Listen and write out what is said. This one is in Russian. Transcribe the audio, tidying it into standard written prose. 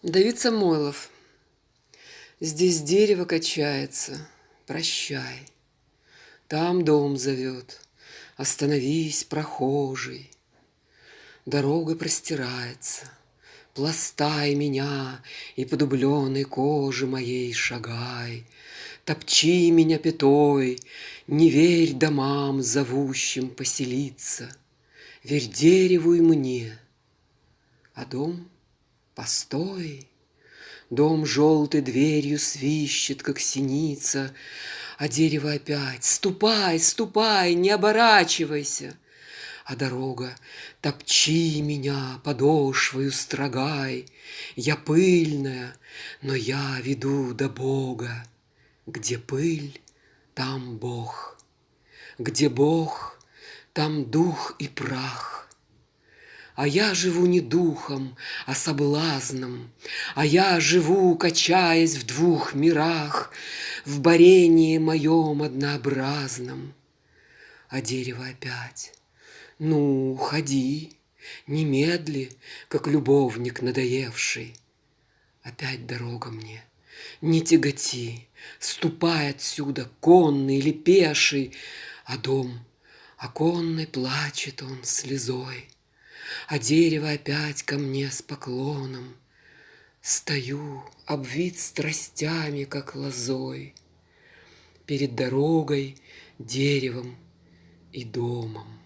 Давид Самойлов. Здесь дерево качается, прощай. Там дом зовет, остановись, прохожий. Дорога простирается, пластай меня, и по дубленой коже моей шагай. Топчи меня пятой, не верь домам, зовущим поселиться. Верь дереву и мне, а дом постой. Дом желтой дверью свищет, как синица, а дерево опять: ступай, ступай, не оборачивайся. А дорога: топчи меня, подошвою строгай. Я пыльная, но я веду до Бога. Где пыль, там Бог. Где Бог, там дух и прах. А я живу не духом, а соблазном, А я живу, качаясь в двух мирах, В борении моем однообразном. А дерево опять: ну, ходи, немедли, как любовник надоевший. Опять дорога мне: не тяготи, ступай отсюда, конный или пеший. А дом оконный плачет он слезой, а дерево опять ко мне с поклоном. Стою, обвит страстями, как лозой, Перед дорогой, деревом и домом.